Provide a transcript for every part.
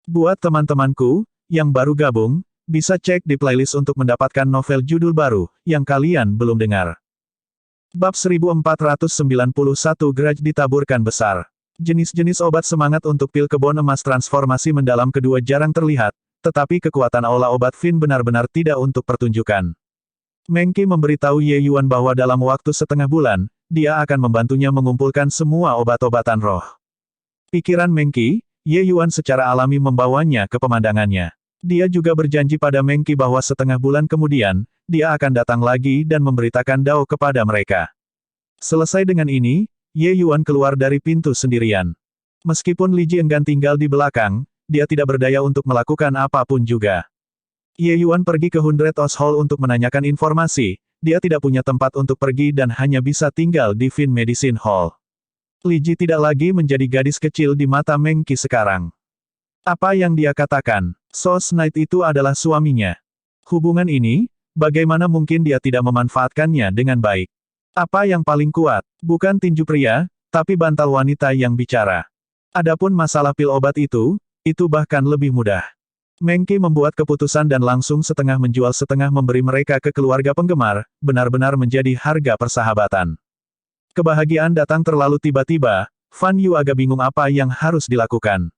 Buat teman-temanku, yang baru gabung, bisa cek di playlist untuk mendapatkan novel judul baru, yang kalian belum dengar. Bab 1491 Grudge ditaburkan besar. Jenis-jenis obat semangat untuk pil kebon emas transformasi mendalam kedua jarang terlihat, tetapi kekuatan aula obat Fin benar-benar tidak untuk pertunjukan. Mengki memberitahu Ye Yuan bahwa dalam waktu setengah bulan, dia akan membantunya mengumpulkan semua obat-obatan roh. Pikiran Mengki, Ye Yuan secara alami membawanya ke pemandangannya. Dia juga berjanji pada Mengki bahwa setengah bulan kemudian, dia akan datang lagi dan memberitakan Dao kepada mereka. Selesai dengan ini, Ye Yuan keluar dari pintu sendirian. Meskipun Li Ji enggan tinggal di belakang, dia tidak berdaya untuk melakukan apapun juga. Ye Yuan pergi ke Hundred Oz Hall untuk menanyakan informasi, dia tidak punya tempat untuk pergi dan hanya bisa tinggal di Fin Medicine Hall. Li Ji tidak lagi menjadi gadis kecil di mata Mengki sekarang. Apa yang dia katakan, Sos Knight itu adalah suaminya. Hubungan ini, bagaimana mungkin dia tidak memanfaatkannya dengan baik? Apa yang paling kuat, bukan tinju pria, tapi bantal wanita yang bicara. Adapun masalah pil obat itu bahkan lebih mudah. Mengki membuat keputusan dan langsung setengah menjual setengah memberi mereka ke keluarga penggemar, benar-benar menjadi harga persahabatan. Kebahagiaan datang terlalu tiba-tiba, Fan Yu agak bingung apa yang harus dilakukan.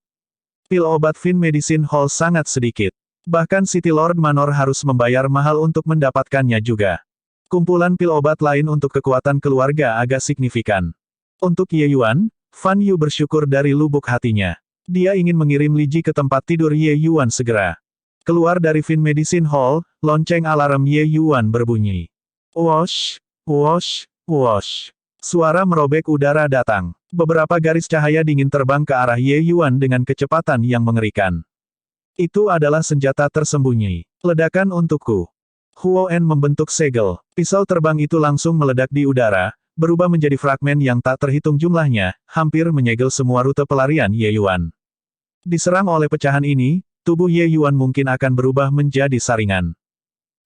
Pil obat Fin Medicine Hall sangat sedikit. Bahkan City Lord Manor harus membayar mahal untuk mendapatkannya juga. Kumpulan pil obat lain untuk kekuatan keluarga agak signifikan. Untuk Ye Yuan, Fan Yu bersyukur dari lubuk hatinya. Dia ingin mengirim Li Ji ke tempat tidur Ye Yuan segera. Keluar dari Fin Medicine Hall, lonceng alarm Ye Yuan berbunyi. Wosh, wosh, wosh. Suara merobek udara datang. Beberapa garis cahaya dingin terbang ke arah Ye Yuan dengan kecepatan yang mengerikan. Itu adalah senjata tersembunyi. Ledakan untukku. Huo En membentuk segel. Pisau terbang itu langsung meledak di udara, berubah menjadi fragmen yang tak terhitung jumlahnya, hampir menyegel semua rute pelarian Ye Yuan. Diserang oleh pecahan ini, tubuh Ye Yuan mungkin akan berubah menjadi saringan.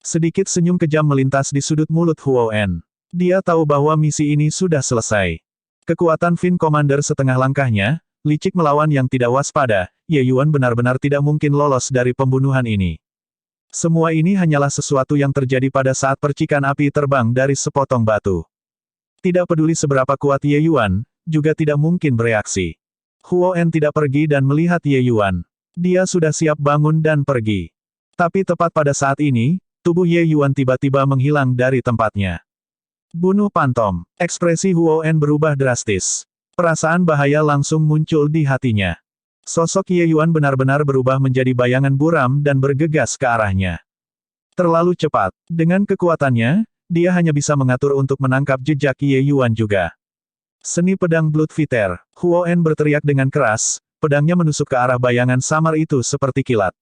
Sedikit senyum kejam melintas di sudut mulut Huo En. Dia tahu bahwa misi ini sudah selesai. Kekuatan Fin Commander setengah langkahnya, licik melawan yang tidak waspada, Ye Yuan benar-benar tidak mungkin lolos dari pembunuhan ini. Semua ini hanyalah sesuatu yang terjadi pada saat percikan api terbang dari sepotong batu. Tidak peduli seberapa kuat Ye Yuan, juga tidak mungkin bereaksi. Huo En tidak pergi dan melihat Ye Yuan. Dia sudah siap bangun dan pergi. Tapi tepat pada saat ini, tubuh Ye Yuan tiba-tiba menghilang dari tempatnya. Bunuh Pantom. Ekspresi Huo En berubah drastis. Perasaan bahaya langsung muncul di hatinya. Sosok Ye Yuan benar-benar berubah menjadi bayangan buram dan bergegas ke arahnya. Terlalu cepat. Dengan kekuatannya, dia hanya bisa mengatur untuk menangkap jejak Ye Yuan juga. Seni pedang Blood Fighter. Huo En berteriak dengan keras, pedangnya menusuk ke arah bayangan samar itu seperti kilat.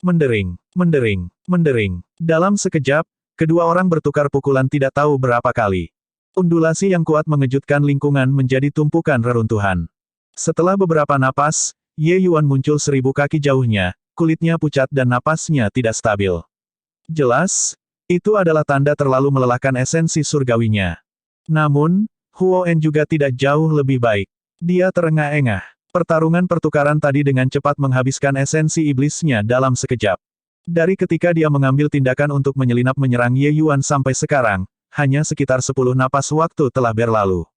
Mendering, mendering, mendering. Dalam sekejap, kedua orang bertukar pukulan tidak tahu berapa kali. Undulasi yang kuat mengejutkan lingkungan menjadi tumpukan reruntuhan. Setelah beberapa napas, Ye Yuan muncul 1000 kaki jauhnya, kulitnya pucat dan napasnya tidak stabil. Jelas, itu adalah tanda terlalu melelahkan esensi surgawinya. Namun, Huo En juga tidak jauh lebih baik. Dia terengah-engah. Pertarungan pertukaran tadi dengan cepat menghabiskan esensi iblisnya dalam sekejap. Dari ketika dia mengambil tindakan untuk menyelinap menyerang Ye Yuan sampai sekarang, hanya sekitar 10 napas waktu telah berlalu.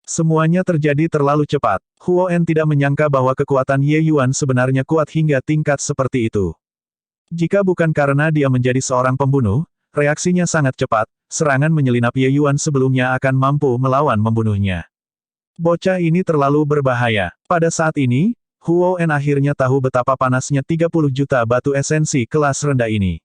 Semuanya terjadi terlalu cepat. Huo En tidak menyangka bahwa kekuatan Ye Yuan sebenarnya kuat hingga tingkat seperti itu. Jika bukan karena dia menjadi seorang pembunuh, reaksinya sangat cepat, serangan menyelinap Ye Yuan sebelumnya akan mampu melawan membunuhnya. Bocah ini terlalu berbahaya. Pada saat ini, Huo En akhirnya tahu betapa panasnya 30 juta batu esensi kelas rendah ini.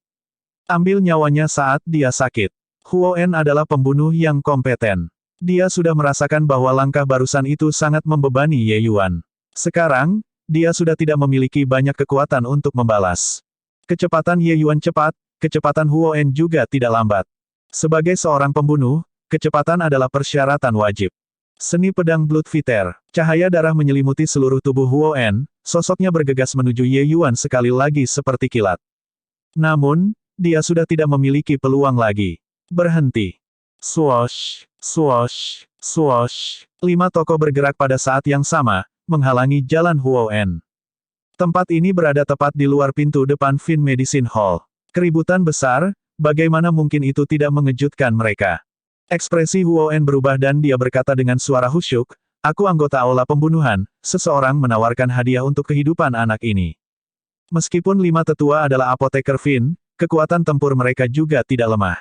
Ambil nyawanya saat dia sakit. Huo En adalah pembunuh yang kompeten. Dia sudah merasakan bahwa langkah barusan itu sangat membebani Ye Yuan. Sekarang, dia sudah tidak memiliki banyak kekuatan untuk membalas. Kecepatan Ye Yuan cepat, kecepatan Huo En juga tidak lambat. Sebagai seorang pembunuh, kecepatan adalah persyaratan wajib. Seni pedang Blood Fighter. Cahaya darah menyelimuti seluruh tubuh Huo En, sosoknya bergegas menuju Ye Yuan sekali lagi seperti kilat. Namun, dia sudah tidak memiliki peluang lagi. Berhenti. Swoosh, swoosh, swoosh. 5 tokoh bergerak pada saat yang sama, menghalangi jalan Huo En. Tempat ini berada tepat di luar pintu depan Fin Medicine Hall. Keributan besar, bagaimana mungkin itu tidak mengejutkan mereka? Ekspresi Huo En berubah dan dia berkata dengan suara khusyuk, "Aku anggota aula pembunuhan, seseorang menawarkan hadiah untuk kehidupan anak ini." Meskipun 5 tetua adalah apoteker Fin, kekuatan tempur mereka juga tidak lemah.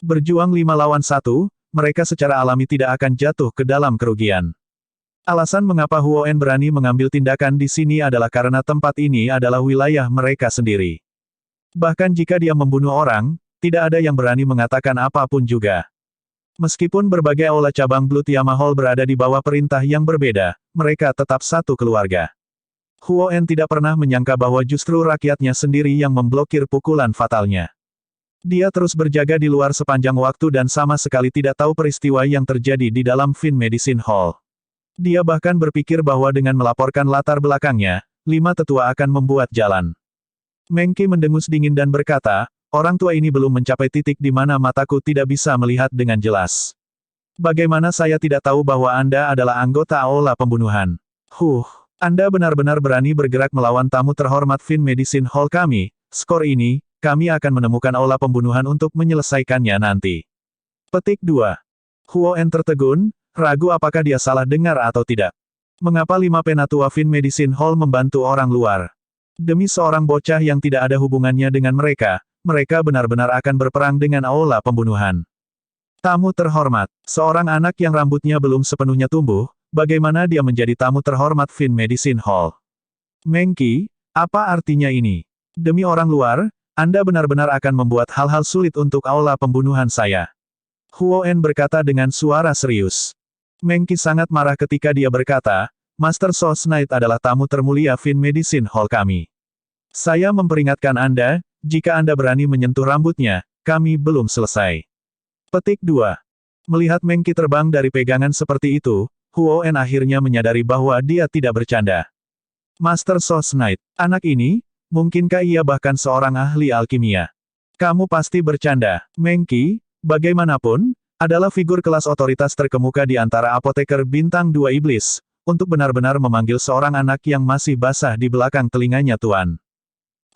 Berjuang 5 lawan 1, mereka secara alami tidak akan jatuh ke dalam kerugian. Alasan mengapa Huo En berani mengambil tindakan di sini adalah karena tempat ini adalah wilayah mereka sendiri. Bahkan jika dia membunuh orang, tidak ada yang berani mengatakan apapun juga. Meskipun berbagai aula cabang Blood Yama Hall berada di bawah perintah yang berbeda, mereka tetap satu keluarga. Huo En tidak pernah menyangka bahwa justru rakyatnya sendiri yang memblokir pukulan fatalnya. Dia terus berjaga di luar sepanjang waktu dan sama sekali tidak tahu peristiwa yang terjadi di dalam Fin Medicine Hall. Dia bahkan berpikir bahwa dengan melaporkan latar belakangnya, 5 tetua akan membuat jalan. Meng Qi mendengus dingin dan berkata, "Orang tua ini belum mencapai titik di mana mataku tidak bisa melihat dengan jelas. Bagaimana saya tidak tahu bahwa Anda adalah anggota aula pembunuhan? Anda benar-benar berani bergerak melawan tamu terhormat Fin Medicine Hall kami. Skor ini, kami akan menemukan aula pembunuhan untuk menyelesaikannya nanti." Petik 2. Huo En tertegun, ragu apakah dia salah dengar atau tidak. Mengapa 5 penatua Fin Medicine Hall membantu orang luar? Demi seorang bocah yang tidak ada hubungannya dengan mereka benar-benar akan berperang dengan aula pembunuhan. Tamu terhormat, seorang anak yang rambutnya belum sepenuhnya tumbuh, bagaimana dia menjadi tamu terhormat Fin Medicine Hall? Meng Qi, apa artinya ini? Demi orang luar, Anda benar-benar akan membuat hal-hal sulit untuk aula pembunuhan saya. Huo En berkata dengan suara serius. Meng Qi sangat marah ketika dia berkata, "Master Soul Knight adalah tamu termulia Fin Medicine Hall kami. Saya memperingatkan Anda, jika Anda berani menyentuh rambutnya, kami belum selesai." Petik 2. Melihat Meng Qi terbang dari pegangan seperti itu, Huo En akhirnya menyadari bahwa dia tidak bercanda. Master Soul Knight, anak ini, mungkinkah ia bahkan seorang ahli alkimia? Kamu pasti bercanda. Meng Qi, bagaimanapun, adalah figur kelas otoritas terkemuka di antara apoteker bintang 2 iblis, untuk benar-benar memanggil seorang anak yang masih basah di belakang telinganya tuan.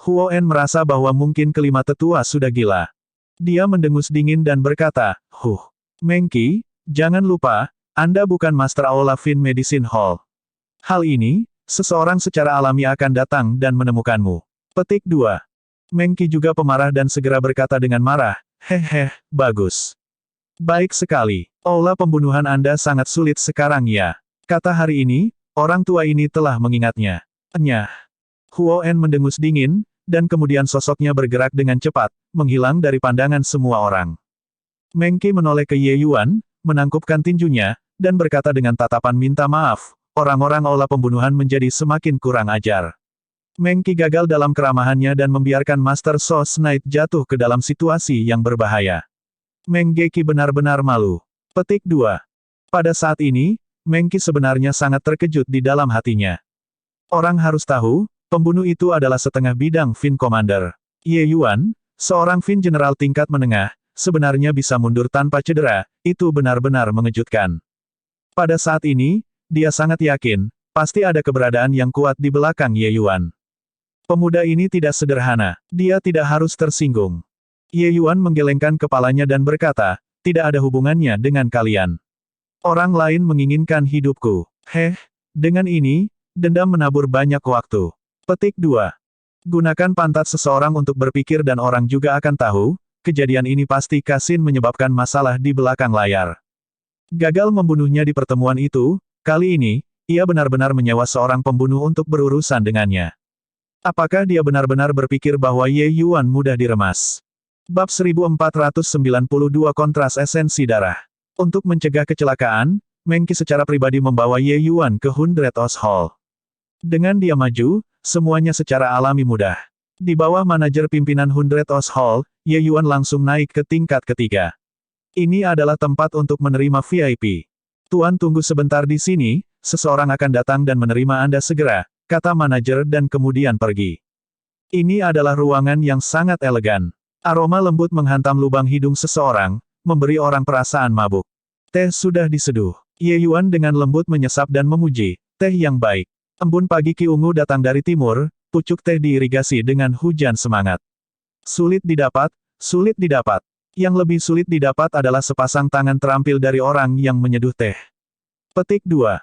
Huo En merasa bahwa mungkin kelima tetua sudah gila. Dia mendengus dingin dan berkata, Meng Qi, jangan lupa, Anda bukan Master Aula Fin Medicine Hall. Hal ini, seseorang secara alami akan datang dan menemukanmu. Petik 2. Meng Qi juga pemarah dan segera berkata dengan marah, bagus. Baik sekali. Aula pembunuhan Anda sangat sulit sekarang ya. Kata hari ini, orang tua ini telah mengingatnya. Huo En mendengus dingin, dan kemudian sosoknya bergerak dengan cepat, menghilang dari pandangan semua orang. Meng Qi menoleh ke Ye Yuan, menangkupkan tinjunya, dan berkata dengan tatapan minta maaf, orang-orang aula pembunuhan menjadi semakin kurang ajar. Meng Qi gagal dalam keramahannya dan membiarkan Master Soul Knight jatuh ke dalam situasi yang berbahaya. Meng Qi benar-benar malu. Petik 2. Pada saat ini, Meng Qi sebenarnya sangat terkejut di dalam hatinya. Orang harus tahu, pembunuh itu adalah setengah bidang Fin Commander. Ye Yuan, seorang Fin General tingkat menengah, sebenarnya bisa mundur tanpa cedera, itu benar-benar mengejutkan. Pada saat ini, dia sangat yakin, pasti ada keberadaan yang kuat di belakang Ye Yuan. Pemuda ini tidak sederhana, dia tidak harus tersinggung. Ye Yuan menggelengkan kepalanya dan berkata, tidak ada hubungannya dengan kalian. Orang lain menginginkan hidupku. Dengan ini, dendam menabur banyak waktu. Petik 2. Gunakan pantat seseorang untuk berpikir dan orang juga akan tahu, kejadian ini pasti Kasin menyebabkan masalah di belakang layar. Gagal membunuhnya di pertemuan itu, kali ini, ia benar-benar menyewa seorang pembunuh untuk berurusan dengannya. Apakah dia benar-benar berpikir bahwa Ye Yuan mudah diremas? Bab 1492 Kontras Esensi Darah. Untuk mencegah kecelakaan, Meng Qi secara pribadi membawa Ye Yuan ke Hundred Oz Hall. Dengan dia maju, semuanya secara alami mudah. Di bawah manajer pimpinan Hundred Oz Hall, Ye Yuan langsung naik ke tingkat ketiga. Ini adalah tempat untuk menerima VIP. Tuan tunggu sebentar di sini, seseorang akan datang dan menerima Anda segera, kata manajer dan kemudian pergi. Ini adalah ruangan yang sangat elegan. Aroma lembut menghantam lubang hidung seseorang, memberi orang perasaan mabuk. Teh sudah diseduh. Ye Yuan dengan lembut menyesap dan memuji, teh yang baik. Embun pagi Ki Ungu datang dari timur, pucuk teh diirigasi dengan hujan semangat. Sulit didapat, sulit didapat. Yang lebih sulit didapat adalah sepasang tangan terampil dari orang yang menyeduh teh. Petik 2.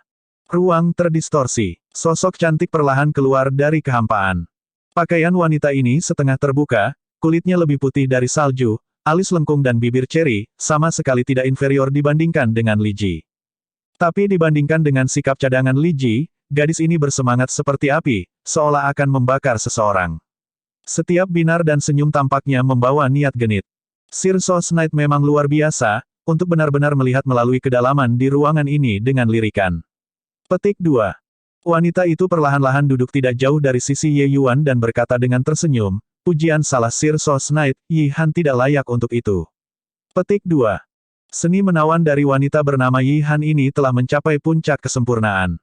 Ruang terdistorsi. Sosok cantik perlahan keluar dari kehampaan. Pakaian wanita ini setengah terbuka, kulitnya lebih putih dari salju, alis lengkung dan bibir ceri, sama sekali tidak inferior dibandingkan dengan Li Ji. Tapi dibandingkan dengan sikap cadangan Li Ji, gadis ini bersemangat seperti api, seolah akan membakar seseorang. Setiap binar dan senyum tampaknya membawa niat genit. Sir Sos Knight memang luar biasa, untuk benar-benar melihat melalui kedalaman di ruangan ini dengan lirikan. Petik 2. Wanita itu perlahan-lahan duduk tidak jauh dari sisi Ye Yuan dan berkata dengan tersenyum, pujian salah Sir Sos Knight, Yi Han tidak layak untuk itu. Petik 2. Seni menawan dari wanita bernama Yi Han ini telah mencapai puncak kesempurnaan.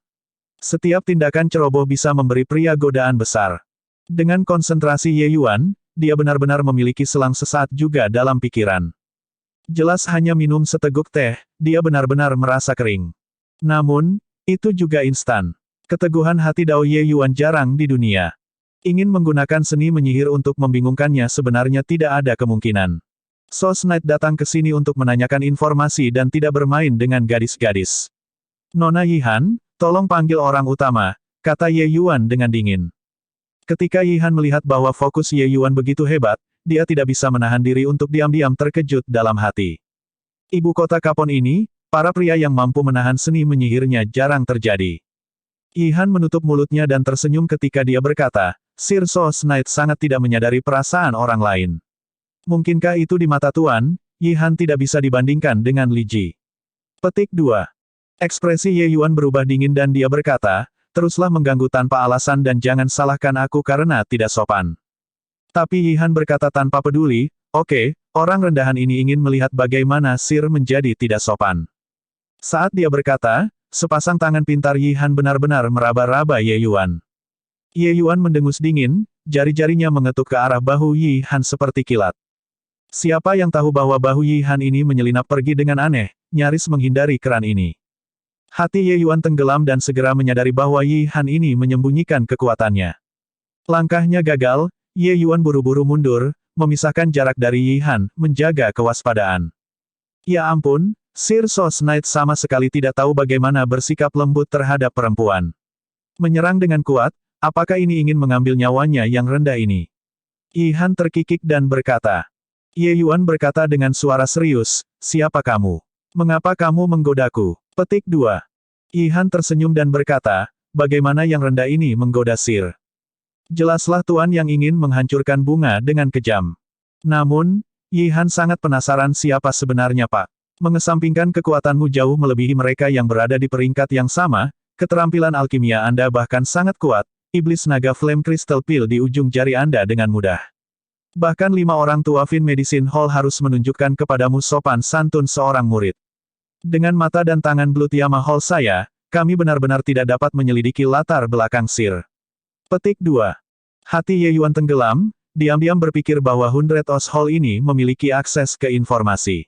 Setiap tindakan ceroboh bisa memberi pria godaan besar. Dengan konsentrasi Ye Yuan, dia benar-benar memiliki selang sesaat juga dalam pikiran. Jelas hanya minum seteguk teh, dia benar-benar merasa kering. Namun, itu juga instan. Keteguhan hati Dao Ye Yuan jarang di dunia. Ingin menggunakan seni menyihir untuk membingungkannya sebenarnya tidak ada kemungkinan. Sos Knight datang ke sini untuk menanyakan informasi dan tidak bermain dengan gadis-gadis. Nona Yi Han, tolong panggil orang utama, kata Ye Yuan dengan dingin. Ketika Yi Han melihat bahwa fokus Ye Yuan begitu hebat, dia tidak bisa menahan diri untuk diam-diam terkejut dalam hati. Ibu kota Kapon ini, para pria yang mampu menahan seni menyihirnya jarang terjadi. Yi Han menutup mulutnya dan tersenyum ketika dia berkata, Sir Sos Knight sangat tidak menyadari perasaan orang lain. Mungkinkah itu di mata Tuan, Yi Han tidak bisa dibandingkan dengan Li Ji. Petik 2. Ekspresi Ye Yuan berubah dingin dan dia berkata, teruslah mengganggu tanpa alasan dan jangan salahkan aku karena tidak sopan. Tapi Yi Han berkata tanpa peduli, oke, orang rendahan ini ingin melihat bagaimana Sir menjadi tidak sopan. Saat dia berkata, sepasang tangan pintar Yi Han benar-benar meraba-raba Ye Yuan. Ye Yuan mendengus dingin, jari-jarinya mengetuk ke arah bahu Yi Han seperti kilat. Siapa yang tahu bahwa bahu Yi Han ini menyelinap pergi dengan aneh, nyaris menghindari keran ini. Hati Ye Yuan tenggelam dan segera menyadari bahwa Yi Han ini menyembunyikan kekuatannya. Langkahnya gagal, Ye Yuan buru-buru mundur, memisahkan jarak dari Yi Han, menjaga kewaspadaan. Ya ampun, Sir Sos Knight sama sekali tidak tahu bagaimana bersikap lembut terhadap perempuan. Menyerang dengan kuat, apakah ini ingin mengambil nyawanya yang rendah ini? Yi Han terkikik dan berkata. Ye Yuan berkata dengan suara serius, siapa kamu? Mengapa kamu menggodaku? Petik 2. Yi Han tersenyum dan berkata, bagaimana yang rendah ini menggoda Sir? Jelaslah Tuan yang ingin menghancurkan bunga dengan kejam. Namun, Yi Han sangat penasaran siapa sebenarnya Pak. Mengesampingkan kekuatanmu jauh melebihi mereka yang berada di peringkat yang sama, keterampilan alkimia Anda bahkan sangat kuat, iblis naga Flame Crystal Pill di ujung jari Anda dengan mudah. Bahkan 5 orang tua Fin Medicine Hall harus menunjukkan kepadamu sopan santun seorang murid. Dengan mata dan tangan Blood Yama Hall saya, kami benar-benar tidak dapat menyelidiki latar belakang Sir. Petik 2. Hati Ye Yuan tenggelam, diam-diam berpikir bahwa Hundred Oz Hall ini memiliki akses ke informasi.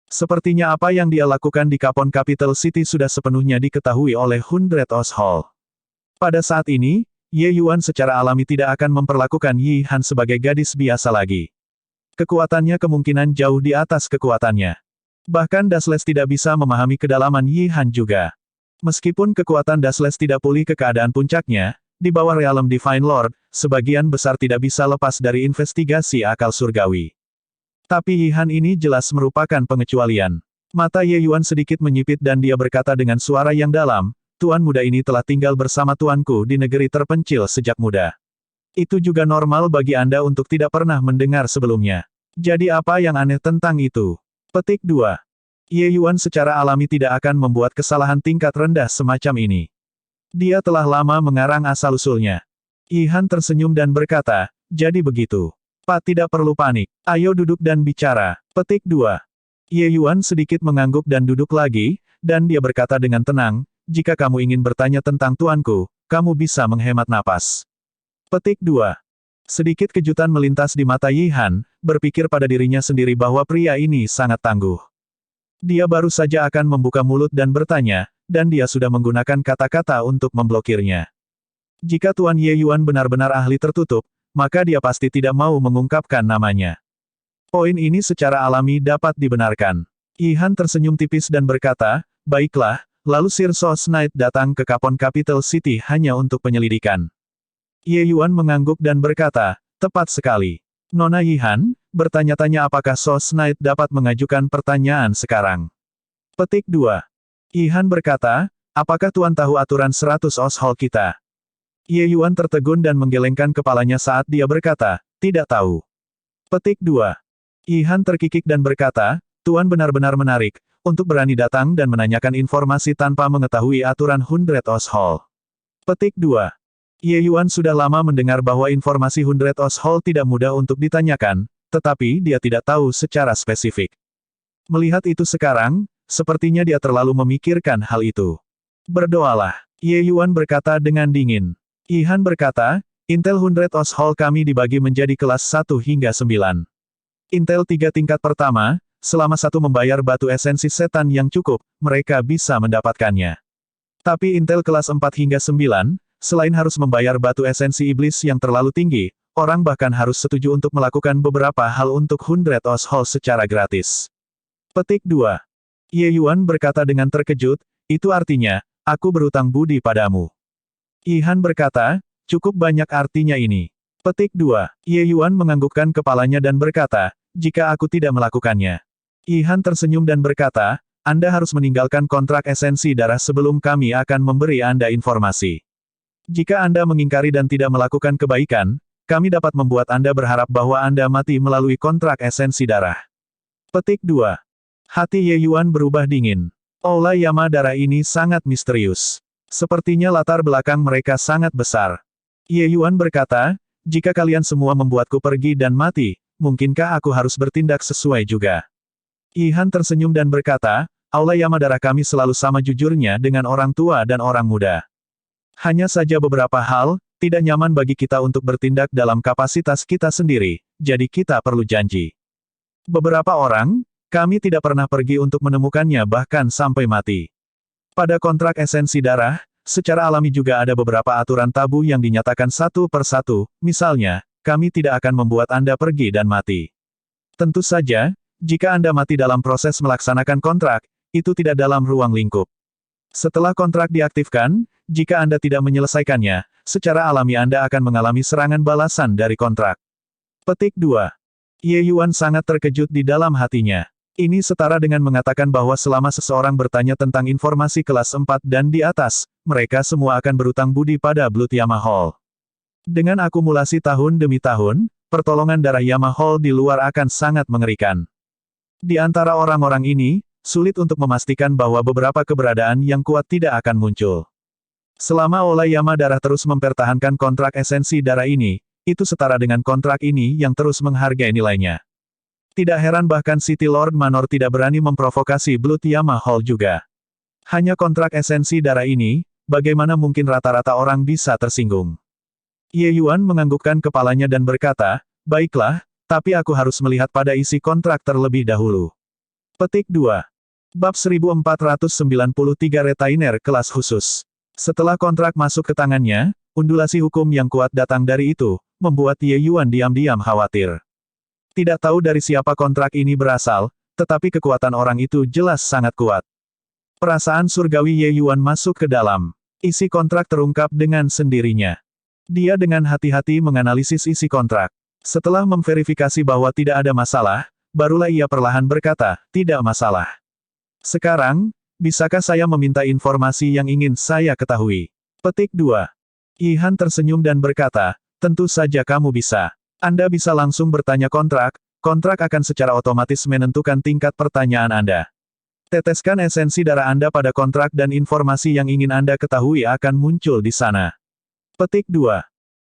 Sepertinya apa yang dia lakukan di Kapon Capital City sudah sepenuhnya diketahui oleh Hundred Oz Hall. Pada saat ini, Ye Yuan secara alami tidak akan memperlakukan Yi Han sebagai gadis biasa lagi. Kekuatannya kemungkinan jauh di atas kekuatannya. Bahkan Dasles tidak bisa memahami kedalaman Yi Han juga. Meskipun kekuatan Dasles tidak pulih ke keadaan puncaknya, di bawah realm Divine Lord, sebagian besar tidak bisa lepas dari investigasi akal surgawi. Tapi Yi Han ini jelas merupakan pengecualian. Mata Ye Yuan sedikit menyipit dan dia berkata dengan suara yang dalam, Tuan muda ini telah tinggal bersama tuanku di negeri terpencil sejak muda. Itu juga normal bagi Anda untuk tidak pernah mendengar sebelumnya. Jadi apa yang aneh tentang itu? Petik 2. Ye Yuan secara alami tidak akan membuat kesalahan tingkat rendah semacam ini. Dia telah lama mengarang asal-usulnya. Yi Han tersenyum dan berkata, jadi begitu. Pak tidak perlu panik. Ayo duduk dan bicara. Petik 2. Ye Yuan sedikit mengangguk dan duduk lagi, dan dia berkata dengan tenang, jika kamu ingin bertanya tentang tuanku, kamu bisa menghemat napas. Petik 2. Sedikit kejutan melintas di mata Yi Han, berpikir pada dirinya sendiri bahwa pria ini sangat tangguh. Dia baru saja akan membuka mulut dan bertanya, dan dia sudah menggunakan kata-kata untuk memblokirnya. Jika Tuan Ye Yuan benar-benar ahli tertutup, maka dia pasti tidak mau mengungkapkan namanya. Poin ini secara alami dapat dibenarkan. Yi Han tersenyum tipis dan berkata, baiklah, lalu Sir Sos Knight datang ke Kapon Capital City hanya untuk penyelidikan. Ye Yuan mengangguk dan berkata, tepat sekali. Nona Yi Han, bertanya-tanya apakah Sos Knight dapat mengajukan pertanyaan sekarang. Petik 2. Yi Han berkata, apakah Tuan tahu aturan 100 Os Hall kita? Ye Yuan tertegun dan menggelengkan kepalanya saat dia berkata, tidak tahu. Petik 2. Yi Han terkikik dan berkata, Tuan benar-benar menarik, untuk berani datang dan menanyakan informasi tanpa mengetahui aturan 100 Os Hall. Petik 2. Ye Yuan sudah lama mendengar bahwa informasi 100 Os Hall tidak mudah untuk ditanyakan, tetapi dia tidak tahu secara spesifik. Melihat itu sekarang, sepertinya dia terlalu memikirkan hal itu. Berdoalah, Ye Yuan berkata dengan dingin. Yi Han berkata, Intel 100 Os Hall kami dibagi menjadi kelas 1 hingga 9. Intel 3 tingkat pertama, selama satu membayar batu esensi setan yang cukup, mereka bisa mendapatkannya. Tapi Intel kelas 4 hingga 9, selain harus membayar batu esensi iblis yang terlalu tinggi, orang bahkan harus setuju untuk melakukan beberapa hal untuk 100 Os Hall secara gratis. Petik 2. Ye Yuan berkata dengan terkejut, itu artinya, aku berutang budi padamu. Yi Han berkata, cukup banyak artinya ini. Petik 2. Ye Yuan menganggukkan kepalanya dan berkata, jika aku tidak melakukannya. Yi Han tersenyum dan berkata, Anda harus meninggalkan kontrak esensi darah sebelum kami akan memberi Anda informasi. Jika Anda mengingkari dan tidak melakukan kebaikan, kami dapat membuat Anda berharap bahwa Anda mati melalui kontrak esensi darah. Petik 2. Hati Ye Yuan berubah dingin. Aula Yama darah ini sangat misterius. Sepertinya latar belakang mereka sangat besar. Ye Yuan berkata, jika kalian semua membuatku pergi dan mati, mungkinkah aku harus bertindak sesuai juga? Yi Han tersenyum dan berkata, Aula Yama darah kami selalu sama jujurnya dengan orang tua dan orang muda. Hanya saja beberapa hal, tidak nyaman bagi kita untuk bertindak dalam kapasitas kita sendiri, jadi kita perlu janji. Beberapa orang, kami tidak pernah pergi untuk menemukannya bahkan sampai mati. Pada kontrak esensi darah, secara alami juga ada beberapa aturan tabu yang dinyatakan satu per satu, misalnya, kami tidak akan membuat Anda pergi dan mati. Tentu saja, jika Anda mati dalam proses melaksanakan kontrak, itu tidak dalam ruang lingkup. Setelah kontrak diaktifkan, jika Anda tidak menyelesaikannya, secara alami Anda akan mengalami serangan balasan dari kontrak. Petik 2. Ye Yuan sangat terkejut di dalam hatinya. Ini setara dengan mengatakan bahwa selama seseorang bertanya tentang informasi kelas 4 dan di atas, mereka semua akan berutang budi pada Blood Yama Hall. Dengan akumulasi tahun demi tahun, pertolongan darah Yama Hall di luar akan sangat mengerikan. Di antara orang-orang ini, sulit untuk memastikan bahwa beberapa keberadaan yang kuat tidak akan muncul. Selama Aula Yama darah terus mempertahankan kontrak esensi darah ini, itu setara dengan kontrak ini yang terus menghargai nilainya. Tidak heran bahkan City Lord Manor tidak berani memprovokasi Blood Yama Hall juga. Hanya kontrak esensi darah ini, bagaimana mungkin rata-rata orang bisa tersinggung? Ye Yuan menganggukkan kepalanya dan berkata, baiklah, tapi aku harus melihat pada isi kontrak terlebih dahulu. Petik 2. Bab 1493 Retainer kelas khusus. Setelah kontrak masuk ke tangannya, undulasi hukum yang kuat datang dari itu, membuat Ye Yuan diam-diam khawatir. Tidak tahu dari siapa kontrak ini berasal, tetapi kekuatan orang itu jelas sangat kuat. Perasaan surgawi Ye Yuan masuk ke dalam. Isi kontrak terungkap dengan sendirinya. Dia dengan hati-hati menganalisis isi kontrak. Setelah memverifikasi bahwa tidak ada masalah, barulah ia perlahan berkata, tidak masalah. Sekarang, bisakah saya meminta informasi yang ingin saya ketahui? Petik 2. Yi Han tersenyum dan berkata, tentu saja kamu bisa. Anda bisa langsung bertanya kontrak akan secara otomatis menentukan tingkat pertanyaan Anda. Teteskan esensi darah Anda pada kontrak dan informasi yang ingin Anda ketahui akan muncul di sana. Petik 2.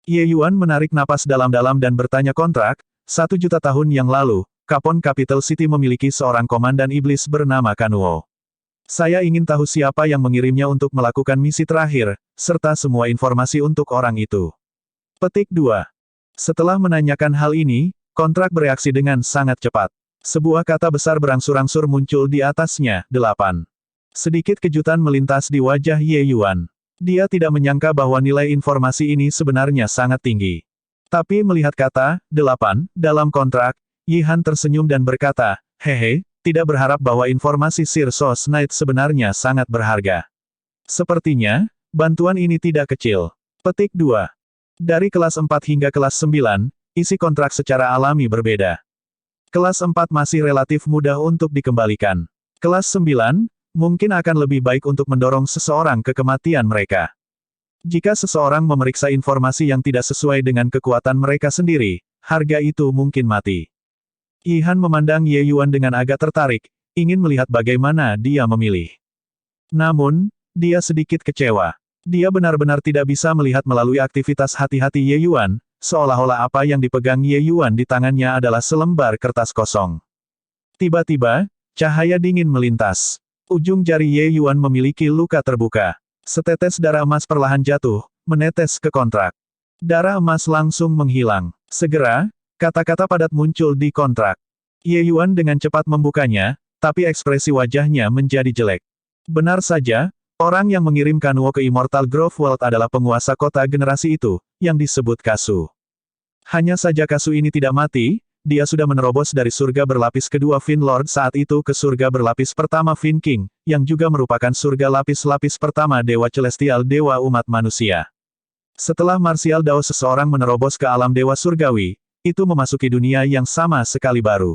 Ye Yuan menarik napas dalam-dalam dan bertanya kontrak, 1.000.000 tahun yang lalu, Kapon Capital City memiliki seorang komandan iblis bernama Kanuo. Saya ingin tahu siapa yang mengirimnya untuk melakukan misi terakhir, serta semua informasi untuk orang itu. Petik 2. Setelah menanyakan hal ini, kontrak bereaksi dengan sangat cepat. Sebuah kata besar berangsur-angsur muncul di atasnya, 8. Sedikit kejutan melintas di wajah Ye Yuan. Dia tidak menyangka bahwa nilai informasi ini sebenarnya sangat tinggi. Tapi melihat kata 8 dalam kontrak, Yi Han tersenyum dan berkata, "Hehe, tidak berharap bahwa informasi Sir Sos Knight sebenarnya sangat berharga. Sepertinya, bantuan ini tidak kecil." Petik 2. Dari kelas 4 hingga kelas 9, isi kontrak secara alami berbeda. Kelas 4 masih relatif mudah untuk dikembalikan. Kelas 9, mungkin akan lebih baik untuk mendorong seseorang ke kematian mereka. Jika seseorang memeriksa informasi yang tidak sesuai dengan kekuatan mereka sendiri, harga itu mungkin mati. Yi Han memandang Ye Yuan dengan agak tertarik, ingin melihat bagaimana dia memilih. Namun, dia sedikit kecewa. Dia benar-benar tidak bisa melihat melalui aktivitas hati-hati Ye Yuan, seolah-olah apa yang dipegang Ye Yuan di tangannya adalah selembar kertas kosong. Tiba-tiba, cahaya dingin melintas. Ujung jari Ye Yuan memiliki luka terbuka. Setetes darah emas perlahan jatuh, menetes ke kontrak. Darah emas langsung menghilang. Segera, kata-kata padat muncul di kontrak. Ye Yuan dengan cepat membukanya, tapi ekspresi wajahnya menjadi jelek. Benar saja, orang yang mengirim Kanuo ke Immortal Grove World adalah penguasa kota generasi itu, yang disebut Kasu. Hanya saja Kasu ini tidak mati, dia sudah menerobos dari surga berlapis kedua Fin Lord saat itu ke surga berlapis pertama Fin King, yang juga merupakan surga lapis-lapis pertama Dewa Celestial Dewa Umat Manusia. Setelah martial Dao seseorang menerobos ke alam Dewa Surgawi, itu memasuki dunia yang sama sekali baru.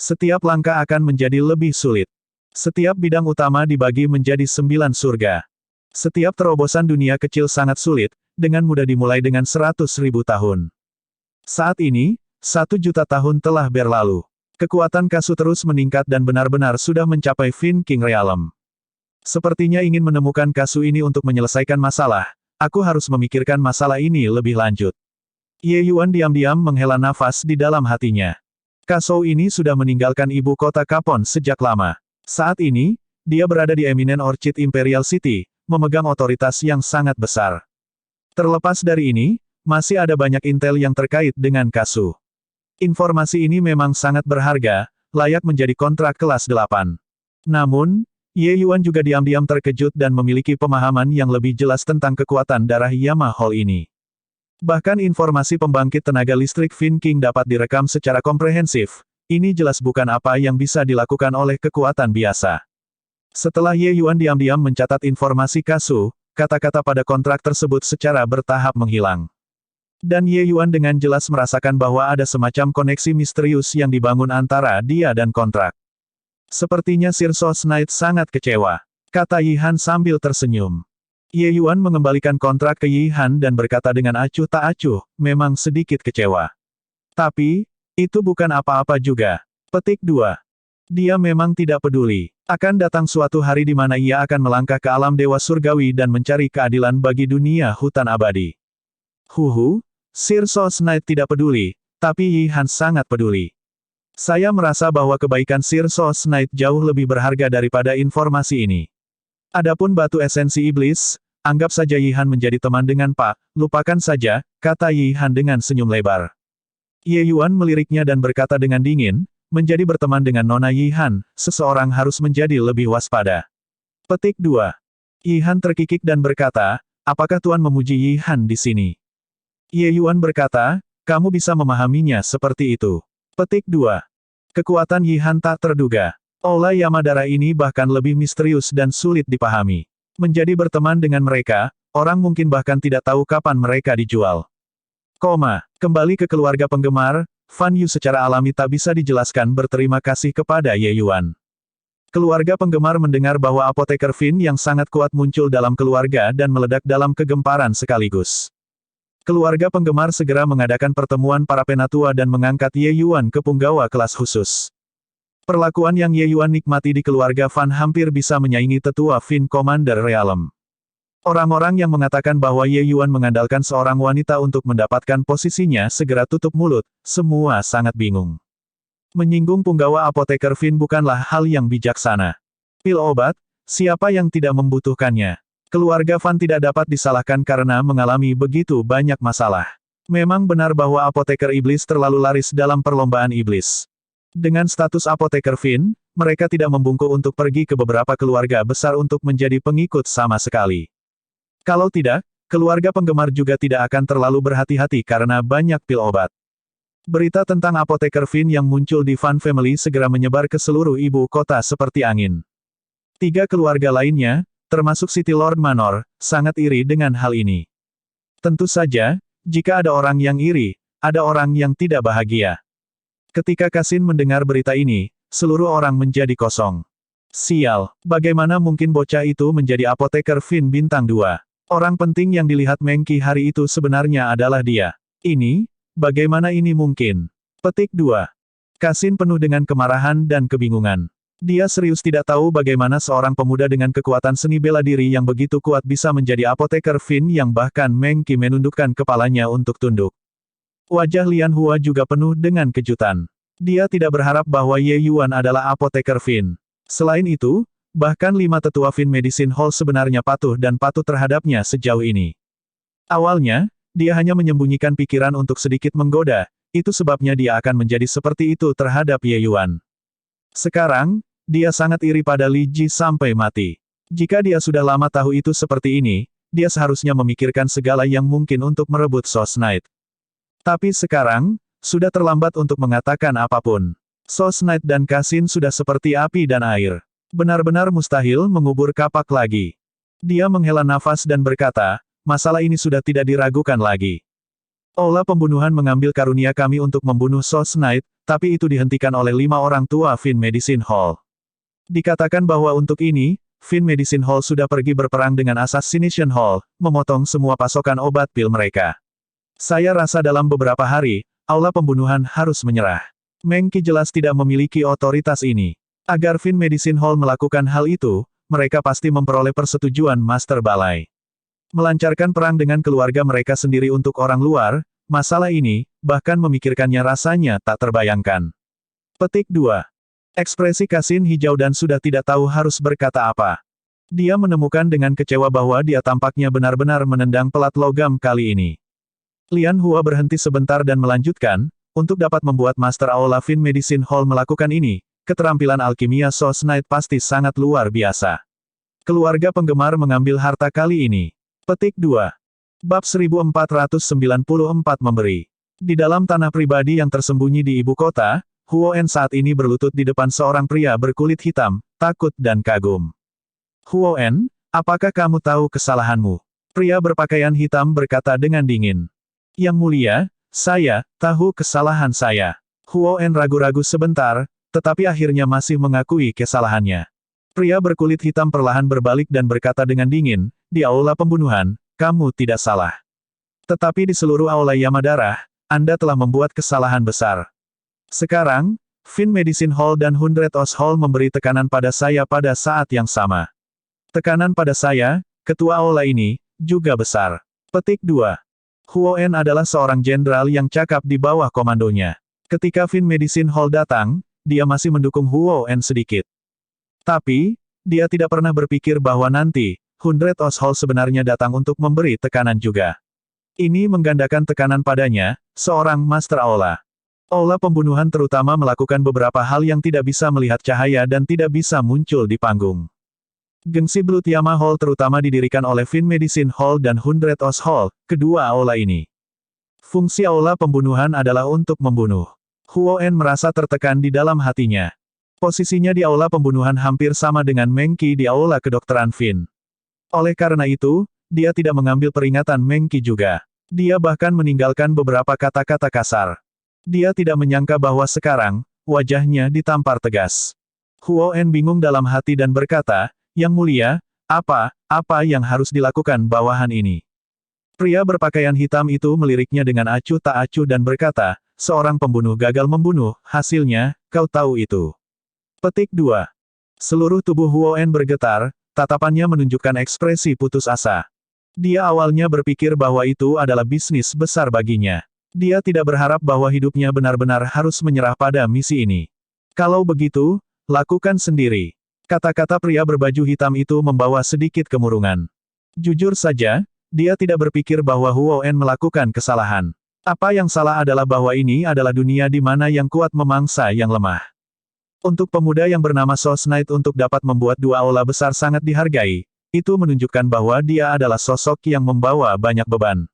Setiap langkah akan menjadi lebih sulit. Setiap bidang utama dibagi menjadi 9 surga. Setiap terobosan dunia kecil sangat sulit, dengan mudah dimulai dengan 100.000 tahun. Saat ini, 1.000.000 tahun telah berlalu. Kekuatan Kasu terus meningkat dan benar-benar sudah mencapai Fin King Realm. Sepertinya ingin menemukan Kasu ini untuk menyelesaikan masalah, aku harus memikirkan masalah ini lebih lanjut. Ye Yuan diam-diam menghela nafas di dalam hatinya. Kasou ini sudah meninggalkan ibu kota Kapon sejak lama. Saat ini, dia berada di Eminent Orchid Imperial City, memegang otoritas yang sangat besar. Terlepas dari ini, masih ada banyak intel yang terkait dengan Kasu. Informasi ini memang sangat berharga, layak menjadi kontrak kelas 8. Namun, Ye Yuan juga diam-diam terkejut dan memiliki pemahaman yang lebih jelas tentang kekuatan darah Yama Hall ini. Bahkan informasi pembangkit tenaga listrik Fin King dapat direkam secara komprehensif. Ini jelas bukan apa yang bisa dilakukan oleh kekuatan biasa. Setelah Ye Yuan diam-diam mencatat informasi Kasu, kata-kata pada kontrak tersebut secara bertahap menghilang. Dan Ye Yuan dengan jelas merasakan bahwa ada semacam koneksi misterius yang dibangun antara dia dan kontrak. Sepertinya Sir Sos Knight sangat kecewa, kata Yi Han sambil tersenyum. Ye Yuan mengembalikan kontrak ke Yi Han dan berkata dengan acuh tak acuh, memang sedikit kecewa. Tapi, itu bukan apa-apa juga. Petik 2. Dia memang tidak peduli. Akan datang suatu hari di mana ia akan melangkah ke alam Dewa Surgawi dan mencari keadilan bagi dunia hutan abadi. Sir Sos Knight tidak peduli, tapi Yi Han sangat peduli. Saya merasa bahwa kebaikan Sir Sos Knight jauh lebih berharga daripada informasi ini. Adapun batu esensi iblis, anggap saja Yi Han menjadi teman dengan Pak, lupakan saja, kata Yi Han dengan senyum lebar. Ye Yuan meliriknya dan berkata dengan dingin, menjadi berteman dengan Nona Yi Han, seseorang harus menjadi lebih waspada. Petik 2. Yi Han terkikik dan berkata, apakah Tuan memuji Yi Han di sini? Ye Yuan berkata, kamu bisa memahaminya seperti itu. Petik 2. Kekuatan Yi Han tak terduga. Aula Yamadara ini bahkan lebih misterius dan sulit dipahami. Menjadi berteman dengan mereka, orang mungkin bahkan tidak tahu kapan mereka dijual. Kembali ke keluarga penggemar, Fan Yu secara alami tak bisa dijelaskan berterima kasih kepada Ye Yuan. Keluarga penggemar mendengar bahwa apoteker Fin yang sangat kuat muncul dalam keluarga dan meledak dalam kegemparan sekaligus. Keluarga penggemar segera mengadakan pertemuan para penatua dan mengangkat Ye Yuan ke punggawa kelas khusus. Perlakuan yang Ye Yuan nikmati di keluarga Fan hampir bisa menyaingi tetua Fin Commander Realm. Orang-orang yang mengatakan bahwa Ye Yuan mengandalkan seorang wanita untuk mendapatkan posisinya segera tutup mulut, semua sangat bingung. Menyinggung punggawa apoteker Fin bukanlah hal yang bijaksana. Pil obat, siapa yang tidak membutuhkannya? Keluarga Fan tidak dapat disalahkan karena mengalami begitu banyak masalah. Memang benar bahwa apoteker iblis terlalu laris dalam perlombaan iblis. Dengan status apoteker Fin, mereka tidak membungkuk untuk pergi ke beberapa keluarga besar untuk menjadi pengikut sama sekali. Kalau tidak, keluarga penggemar juga tidak akan terlalu berhati-hati karena banyak pil obat. Berita tentang apoteker Finn yang muncul di Fan Family segera menyebar ke seluruh ibu kota seperti angin. 3 keluarga lainnya, termasuk City Lord Manor, sangat iri dengan hal ini. Tentu saja, jika ada orang yang iri, ada orang yang tidak bahagia. Ketika Kasin mendengar berita ini, seluruh orang menjadi kosong. Sial, bagaimana mungkin bocah itu menjadi apoteker Finn bintang 2? Orang penting yang dilihat Mengki hari itu sebenarnya adalah dia. Ini, bagaimana ini mungkin? Petik 2. Kasin penuh dengan kemarahan dan kebingungan. Dia serius tidak tahu bagaimana seorang pemuda dengan kekuatan seni bela diri yang begitu kuat bisa menjadi apoteker Finn yang bahkan Mengki menundukkan kepalanya untuk tunduk. Wajah Lian Hua juga penuh dengan kejutan. Dia tidak berharap bahwa Ye Yuan adalah apoteker Finn. Selain itu, bahkan 5 tetua Finn Medicine Hall sebenarnya patuh dan patuh terhadapnya sejauh ini. Awalnya, dia hanya menyembunyikan pikiran untuk sedikit menggoda, itu sebabnya dia akan menjadi seperti itu terhadap Ye Yuan. Sekarang, dia sangat iri pada Li Ji sampai mati. Jika dia sudah lama tahu itu seperti ini, dia seharusnya memikirkan segala yang mungkin untuk merebut Sos Knight. Tapi sekarang, sudah terlambat untuk mengatakan apapun. Sos Knight dan Kasin sudah seperti api dan air. Benar-benar mustahil mengubur kapak lagi. Dia menghela nafas dan berkata, masalah ini sudah tidak diragukan lagi. Aula pembunuhan mengambil karunia kami untuk membunuh Sos Knight, tapi itu dihentikan oleh 5 orang tua Finn Medicine Hall. Dikatakan bahwa untuk ini, Finn Medicine Hall sudah pergi berperang dengan Assassination Hall, memotong semua pasokan obat pil mereka. Saya rasa dalam beberapa hari, aula pembunuhan harus menyerah. Mengki jelas tidak memiliki otoritas ini. Agar Finn Medicine Hall melakukan hal itu, mereka pasti memperoleh persetujuan Master Balai. Melancarkan perang dengan keluarga mereka sendiri untuk orang luar, masalah ini, bahkan memikirkannya rasanya tak terbayangkan. Petik 2. Ekspresi Kasin hijau dan sudah tidak tahu harus berkata apa. Dia menemukan dengan kecewa bahwa dia tampaknya benar-benar menendang pelat logam kali ini. Lian Hua berhenti sebentar dan melanjutkan, untuk dapat membuat Master Aula Finn Medicine Hall melakukan ini, keterampilan alkimia Sos Knight pasti sangat luar biasa. Keluarga penggemar mengambil harta kali ini. Petik 2. Bab 1494 memberi. Di dalam tanah pribadi yang tersembunyi di ibu kota, Huo En saat ini berlutut di depan seorang pria berkulit hitam, takut dan kagum. Huo En, apakah kamu tahu kesalahanmu? Pria berpakaian hitam berkata dengan dingin. Yang mulia, saya tahu kesalahan saya. Huo En ragu-ragu sebentar, tetapi akhirnya masih mengakui kesalahannya. Pria berkulit hitam perlahan berbalik dan berkata dengan dingin, di aula pembunuhan, kamu tidak salah. Tetapi di seluruh aula Yamadara, Anda telah membuat kesalahan besar. Sekarang, Finn Medicine Hall dan Hundred Oz Hall memberi tekanan pada saya pada saat yang sama. Tekanan pada saya, ketua aula ini, juga besar. Petik 2. Huo En adalah seorang jenderal yang cakap di bawah komandonya. Ketika Finn Medicine Hall datang, dia masih mendukung Huo En sedikit. Tapi, dia tidak pernah berpikir bahwa nanti, Hundred Oz Hall sebenarnya datang untuk memberi tekanan juga. Ini menggandakan tekanan padanya, seorang Master Aula. Aula pembunuhan terutama melakukan beberapa hal yang tidak bisa melihat cahaya dan tidak bisa muncul di panggung. Gengsi Blood Yama Hall terutama didirikan oleh Finn Medicine Hall dan Hundred Oz Hall, kedua aula ini. Fungsi aula pembunuhan adalah untuk membunuh. Huo En merasa tertekan di dalam hatinya. Posisinya di aula pembunuhan hampir sama dengan Mengki di aula kedokteran Finn. Oleh karena itu, dia tidak mengambil peringatan Mengki juga. Dia bahkan meninggalkan beberapa kata-kata kasar. Dia tidak menyangka bahwa sekarang, wajahnya ditampar tegas. Huo En bingung dalam hati dan berkata, Yang mulia, apa yang harus dilakukan bawahan ini? Pria berpakaian hitam itu meliriknya dengan acuh tak acuh dan berkata, seorang pembunuh gagal membunuh, hasilnya, kau tahu itu. Petik 2. Seluruh tubuh Huo En bergetar, tatapannya menunjukkan ekspresi putus asa. Dia awalnya berpikir bahwa itu adalah bisnis besar baginya. Dia tidak berharap bahwa hidupnya benar-benar harus menyerah pada misi ini. Kalau begitu, lakukan sendiri. Kata-kata pria berbaju hitam itu membawa sedikit kemurungan. Jujur saja, dia tidak berpikir bahwa Huo En melakukan kesalahan. Apa yang salah adalah bahwa ini adalah dunia di mana yang kuat memangsa yang lemah. Untuk pemuda yang bernama Sos Knight untuk dapat membuat dua aula besar sangat dihargai, itu menunjukkan bahwa dia adalah sosok yang membawa banyak beban.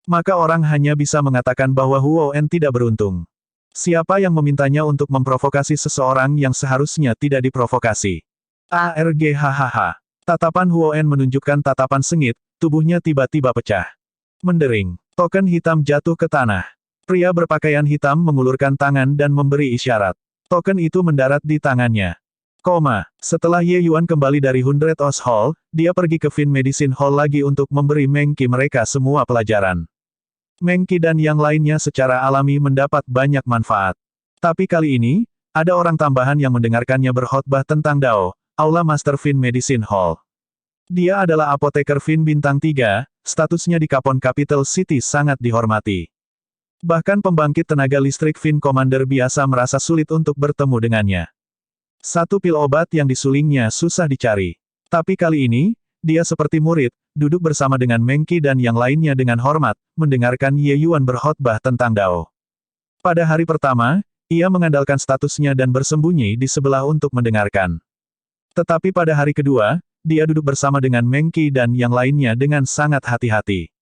Maka orang hanya bisa mengatakan bahwa Huo En tidak beruntung. Siapa yang memintanya untuk memprovokasi seseorang yang seharusnya tidak diprovokasi? Hahaha. Tatapan Huo En menunjukkan tatapan sengit, tubuhnya tiba-tiba pecah. Mendering. Token hitam jatuh ke tanah. Pria berpakaian hitam mengulurkan tangan dan memberi isyarat. Token itu mendarat di tangannya. Setelah Ye Yuan kembali dari Hundred Oz Hall, dia pergi ke Fin Medicine Hall lagi untuk memberi Meng Qi mereka semua pelajaran. Meng Qi dan yang lainnya secara alami mendapat banyak manfaat. Tapi kali ini, ada orang tambahan yang mendengarkannya berkhotbah tentang Dao, Aula Master Fin Medicine Hall. Dia adalah apoteker Fin Bintang 3, statusnya di Capon Capital City sangat dihormati. Bahkan pembangkit tenaga listrik Fin Commander biasa merasa sulit untuk bertemu dengannya. Satu pil obat yang disulingnya susah dicari. Tapi kali ini, dia seperti murid, duduk bersama dengan Meng Qi dan yang lainnya dengan hormat, mendengarkan Ye Yuan berkhotbah tentang Dao. Pada hari pertama, ia mengandalkan statusnya dan bersembunyi di sebelah untuk mendengarkan. Tetapi pada hari kedua, dia duduk bersama dengan Meng Qi dan yang lainnya dengan sangat hati-hati.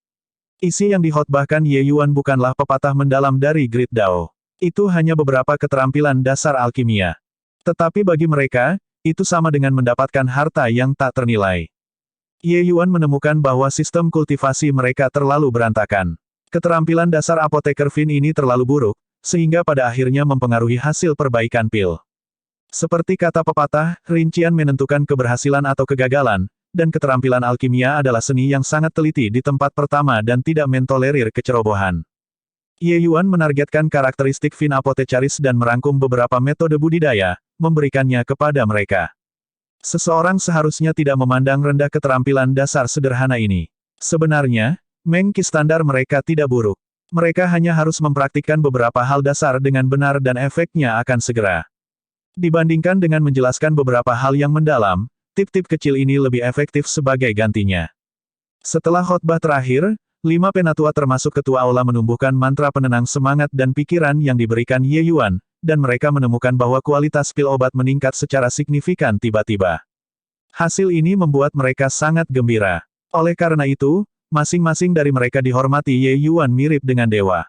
Isi yang dikhotbahkan Ye Yuan bukanlah pepatah mendalam dari Grid Dao. Itu hanya beberapa keterampilan dasar alkimia. Tetapi bagi mereka, itu sama dengan mendapatkan harta yang tak ternilai. Ye Yuan menemukan bahwa sistem kultivasi mereka terlalu berantakan. Keterampilan dasar apoteker Fin ini terlalu buruk, sehingga pada akhirnya mempengaruhi hasil perbaikan pil. Seperti kata pepatah, rincian menentukan keberhasilan atau kegagalan, dan keterampilan alkimia adalah seni yang sangat teliti di tempat pertama dan tidak mentolerir kecerobohan. Ye Yuan menargetkan karakteristik Fin Apothecaris dan merangkum beberapa metode budidaya, memberikannya kepada mereka. Seseorang seharusnya tidak memandang rendah keterampilan dasar sederhana ini. Sebenarnya, Meng Qi standar mereka tidak buruk. Mereka hanya harus mempraktikkan beberapa hal dasar dengan benar dan efeknya akan segera. Dibandingkan dengan menjelaskan beberapa hal yang mendalam, tip-tip kecil ini lebih efektif sebagai gantinya. Setelah khotbah terakhir, 5 penatua termasuk ketua aula menumbuhkan mantra penenang semangat dan pikiran yang diberikan Ye Yuan, dan mereka menemukan bahwa kualitas pil obat meningkat secara signifikan tiba-tiba. Hasil ini membuat mereka sangat gembira. Oleh karena itu, masing-masing dari mereka dihormati Ye Yuan mirip dengan dewa.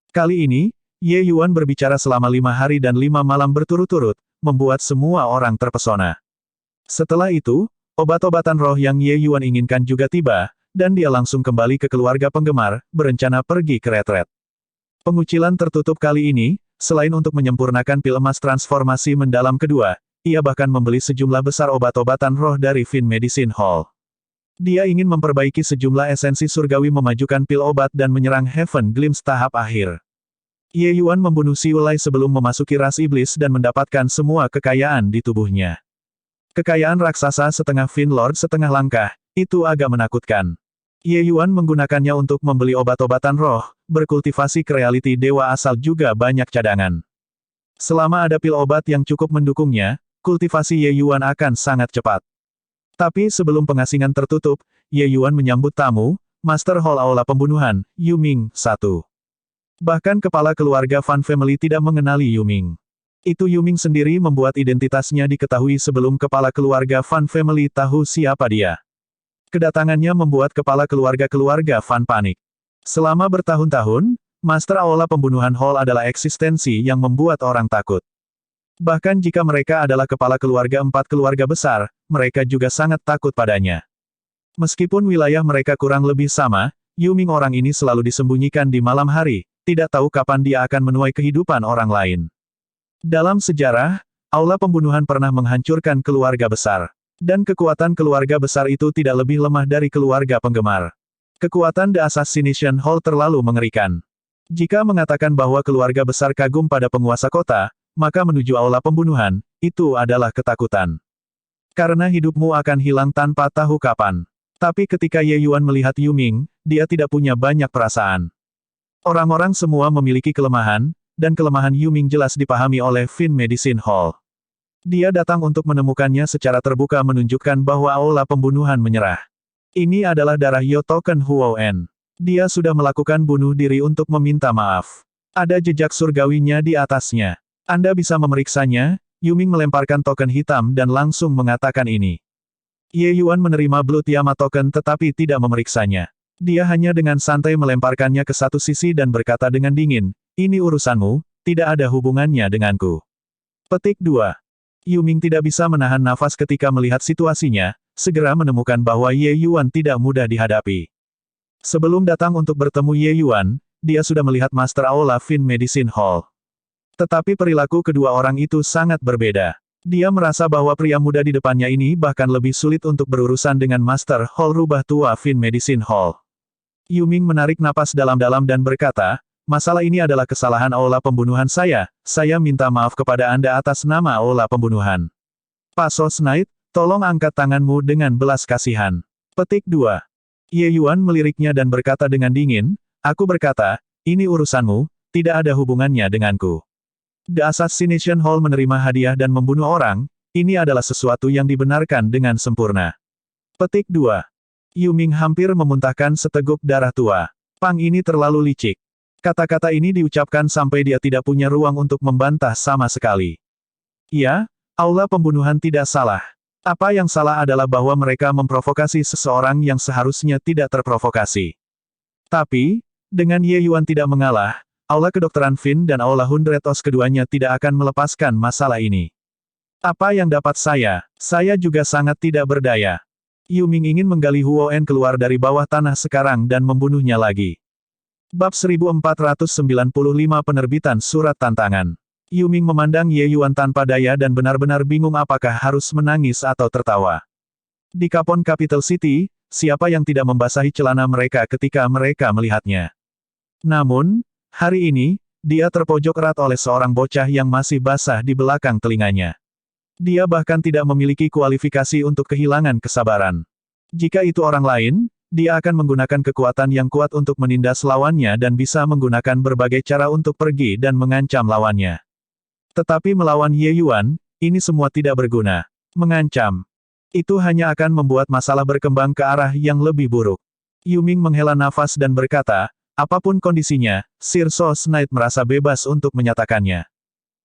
Kali ini, Ye Yuan berbicara selama 5 hari dan 5 malam berturut-turut, membuat semua orang terpesona. Setelah itu, obat-obatan roh yang Ye Yuan inginkan juga tiba, dan dia langsung kembali ke keluarga penggemar, berencana pergi ke retret. Pengucilan tertutup kali ini, selain untuk menyempurnakan pil emas transformasi mendalam kedua, ia bahkan membeli sejumlah besar obat-obatan roh dari Fin Medicine Hall. Dia ingin memperbaiki sejumlah esensi surgawi memajukan pil obat dan menyerang Heaven Glimpse tahap akhir. Ye Yuan membunuh Si Ulai sebelum memasuki ras iblis dan mendapatkan semua kekayaan di tubuhnya. Kekayaan raksasa setengah Fin Lord setengah langkah, itu agak menakutkan. Ye Yuan menggunakannya untuk membeli obat-obatan roh, berkultivasi ke reality dewa asal juga banyak cadangan. Selama ada pil obat yang cukup mendukungnya, kultivasi Ye Yuan akan sangat cepat. Tapi sebelum pengasingan tertutup, Ye Yuan menyambut tamu, Master Hall Aula Pembunuhan, Yu Ming, 1. Bahkan kepala keluarga Fan Family tidak mengenali Yu Ming. Itu Yu Ming sendiri membuat identitasnya diketahui sebelum kepala keluarga Fan Family tahu siapa dia. Kedatangannya membuat kepala keluarga Fan panik. Selama bertahun-tahun, Master Aula Pembunuhan Hall adalah eksistensi yang membuat orang takut. Bahkan jika mereka adalah kepala keluarga 4 keluarga besar, mereka juga sangat takut padanya. Meskipun wilayah mereka kurang lebih sama, Yu Ming orang ini selalu disembunyikan di malam hari, tidak tahu kapan dia akan menuai kehidupan orang lain. Dalam sejarah, Aula Pembunuhan pernah menghancurkan keluarga besar. Dan kekuatan keluarga besar itu tidak lebih lemah dari keluarga penggemar. Kekuatan The Assassination Hall terlalu mengerikan. Jika mengatakan bahwa keluarga besar kagum pada penguasa kota, maka menuju aula pembunuhan, itu adalah ketakutan. Karena hidupmu akan hilang tanpa tahu kapan. Tapi ketika Ye Yuan melihat Yu Ming, dia tidak punya banyak perasaan. Orang-orang semua memiliki kelemahan, dan kelemahan Yu Ming jelas dipahami oleh Fin Medicine Hall. Dia datang untuk menemukannya secara terbuka menunjukkan bahwa aula pembunuhan menyerah. Ini adalah darah Yo Token Huo En. Dia sudah melakukan bunuh diri untuk meminta maaf. Ada jejak surgawinya di atasnya. Anda bisa memeriksanya. Yu Ming melemparkan token hitam dan langsung mengatakan ini. Ye Yuan menerima Blue Tiama Token tetapi tidak memeriksanya. Dia hanya dengan santai melemparkannya ke satu sisi dan berkata dengan dingin, ini urusanmu, tidak ada hubungannya denganku. Petik 2. Yuming tidak bisa menahan nafas ketika melihat situasinya, segera menemukan bahwa Ye Yuan tidak mudah dihadapi. Sebelum datang untuk bertemu Ye Yuan, dia sudah melihat Master Aula Fin Medicine Hall. Tetapi perilaku kedua orang itu sangat berbeda. Dia merasa bahwa pria muda di depannya ini bahkan lebih sulit untuk berurusan dengan Master Hall Rubah Tua Fin Medicine Hall. Yuming menarik napas dalam-dalam dan berkata, masalah ini adalah kesalahan Aula Pembunuhan saya minta maaf kepada Anda atas nama Aula Pembunuhan. Pak Sos Knight, tolong angkat tanganmu dengan belas kasihan. Petik 2. Ye Yuan meliriknya dan berkata dengan dingin, aku berkata, ini urusanmu, tidak ada hubungannya denganku. The Assassination Hall menerima hadiah dan membunuh orang, ini adalah sesuatu yang dibenarkan dengan sempurna. Petik 2. Yuming hampir memuntahkan seteguk darah tua. Pang ini terlalu licik. Kata-kata ini diucapkan sampai dia tidak punya ruang untuk membantah sama sekali. Ya, Aula Pembunuhan tidak salah. Apa yang salah adalah bahwa mereka memprovokasi seseorang yang seharusnya tidak terprovokasi. Tapi, dengan Ye Yuan tidak mengalah, Aula Kedokteran Fin dan Aula Hundredos keduanya tidak akan melepaskan masalah ini. Apa yang dapat saya juga sangat tidak berdaya. Yuming ingin menggali Huo En keluar dari bawah tanah sekarang dan membunuhnya lagi. Bab 1495 Penerbitan Surat Tantangan. Yuming memandang Ye Yuan tanpa daya dan benar-benar bingung apakah harus menangis atau tertawa. Di Kapon Capital City, siapa yang tidak membasahi celana mereka ketika mereka melihatnya. Namun, hari ini, dia terpojok erat oleh seorang bocah yang masih basah di belakang telinganya. Dia bahkan tidak memiliki kualifikasi untuk kehilangan kesabaran. Jika itu orang lain, dia akan menggunakan kekuatan yang kuat untuk menindas lawannya dan bisa menggunakan berbagai cara untuk pergi dan mengancam lawannya. Tetapi melawan Ye Yuan, ini semua tidak berguna. Mengancam. Itu hanya akan membuat masalah berkembang ke arah yang lebih buruk. Yuming menghela nafas dan berkata, apapun kondisinya, Sir Sos Knight merasa bebas untuk menyatakannya.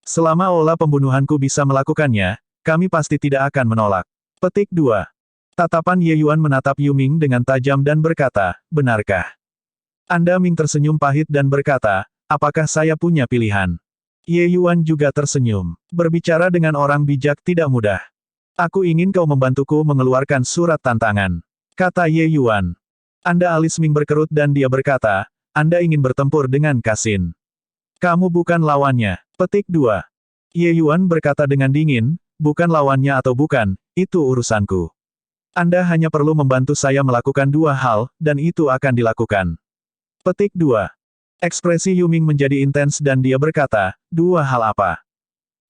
Selama Aula Pembunuhanku bisa melakukannya, kami pasti tidak akan menolak. Petik 2. Tatapan Ye Yuan menatap Yuming dengan tajam dan berkata, benarkah? Anda Ming tersenyum pahit dan berkata, apakah saya punya pilihan? Ye Yuan juga tersenyum. Berbicara dengan orang bijak tidak mudah. Aku ingin kau membantuku mengeluarkan surat tantangan. Kata Ye Yuan. Anda alis Ming berkerut dan dia berkata, Anda ingin bertempur dengan Kasin. Kamu bukan lawannya. Petik 2. Ye Yuan berkata dengan dingin, bukan lawannya atau bukan, itu urusanku. Anda hanya perlu membantu saya melakukan dua hal, dan itu akan dilakukan. Petik 2. Ekspresi Yuming menjadi intens dan dia berkata, dua hal apa?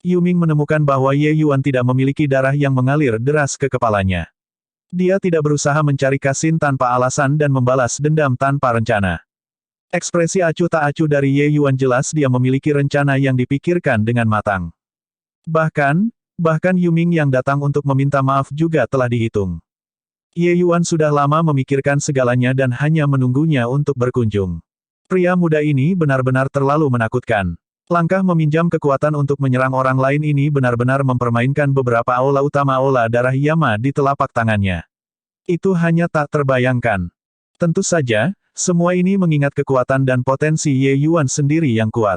Yuming menemukan bahwa Ye Yuan tidak memiliki darah yang mengalir deras ke kepalanya. Dia tidak berusaha mencari Kasin tanpa alasan dan membalas dendam tanpa rencana. Ekspresi acuh tak acuh dari Ye Yuan jelas dia memiliki rencana yang dipikirkan dengan matang. Bahkan Yuming yang datang untuk meminta maaf juga telah dihitung. Ye Yuan sudah lama memikirkan segalanya dan hanya menunggunya untuk berkunjung. Pria muda ini benar-benar terlalu menakutkan. Langkah meminjam kekuatan untuk menyerang orang lain ini benar-benar mempermainkan beberapa aula utama aula darah Yama di telapak tangannya. Itu hanya tak terbayangkan. Tentu saja, semua ini mengingat kekuatan dan potensi Ye Yuan sendiri yang kuat.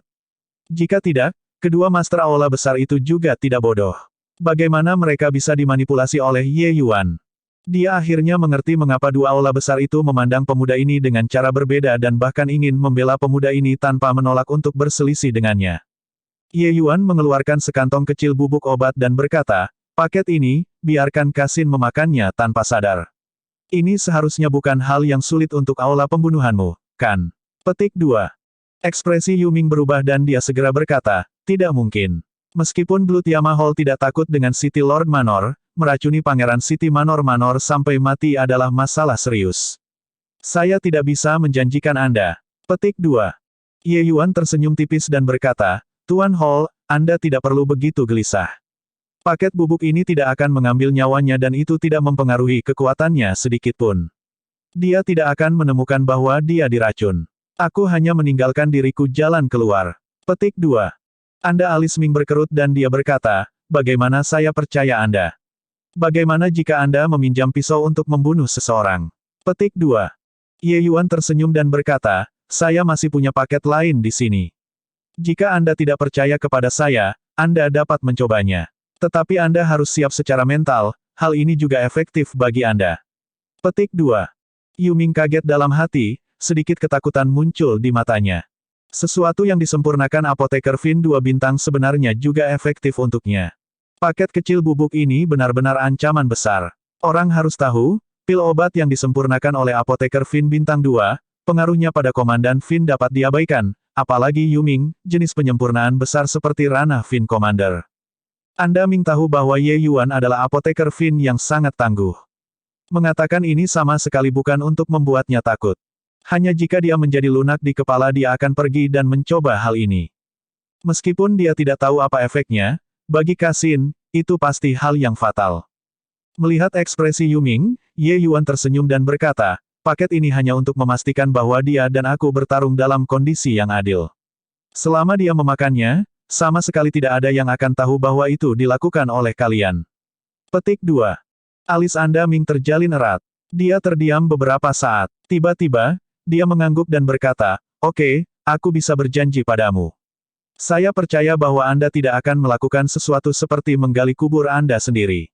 Jika tidak, kedua master aula besar itu juga tidak bodoh. Bagaimana mereka bisa dimanipulasi oleh Ye Yuan? Dia akhirnya mengerti mengapa dua aula besar itu memandang pemuda ini dengan cara berbeda dan bahkan ingin membela pemuda ini tanpa menolak untuk berselisih dengannya. Ye Yuan mengeluarkan sekantong kecil bubuk obat dan berkata, paket ini, biarkan Kasin memakannya tanpa sadar. Ini seharusnya bukan hal yang sulit untuk aula pembunuhanmu, kan? Petik 2. Ekspresi Yuming berubah dan dia segera berkata, tidak mungkin. Meskipun Blue Tiama Hall tidak takut dengan City Lord Manor, meracuni Pangeran City Manor sampai mati adalah masalah serius. Saya tidak bisa menjanjikan Anda. Petik 2. Ye Yuan tersenyum tipis dan berkata, Tuan Hall, Anda tidak perlu begitu gelisah. Paket bubuk ini tidak akan mengambil nyawanya dan itu tidak mempengaruhi kekuatannya sedikitpun. Dia tidak akan menemukan bahwa dia diracun. Aku hanya meninggalkan diriku jalan keluar. Petik 2. Anda alis Ming berkerut dan dia berkata, bagaimana saya percaya Anda? Bagaimana jika Anda meminjam pisau untuk membunuh seseorang? Petik 2. Ye Yuan tersenyum dan berkata, saya masih punya paket lain di sini. Jika Anda tidak percaya kepada saya, Anda dapat mencobanya. Tetapi Anda harus siap secara mental, hal ini juga efektif bagi Anda. Petik 2. Yuming kaget dalam hati, sedikit ketakutan muncul di matanya. Sesuatu yang disempurnakan apoteker Fin 2 bintang sebenarnya juga efektif untuknya. Paket kecil bubuk ini benar-benar ancaman besar. Orang harus tahu, pil obat yang disempurnakan oleh apoteker Fin bintang 2, pengaruhnya pada Komandan Fin dapat diabaikan, apalagi Yuming, jenis penyempurnaan besar seperti ranah Fin Commander. Anda Ming tahu bahwa Ye Yuan adalah apoteker Fin yang sangat tangguh. Mengatakan ini sama sekali bukan untuk membuatnya takut. Hanya jika dia menjadi lunak di kepala dia akan pergi dan mencoba hal ini. Meskipun dia tidak tahu apa efeknya, bagi Kasin, itu pasti hal yang fatal. Melihat ekspresi Yuming, Ye Yuan tersenyum dan berkata, paket ini hanya untuk memastikan bahwa dia dan aku bertarung dalam kondisi yang adil. Selama dia memakannya, sama sekali tidak ada yang akan tahu bahwa itu dilakukan oleh kalian. Petik 2. Alis Anda Ming terjalin erat. Dia terdiam beberapa saat. Tiba-tiba, dia mengangguk dan berkata, oke, aku bisa berjanji padamu. Saya percaya bahwa Anda tidak akan melakukan sesuatu seperti menggali kubur Anda sendiri.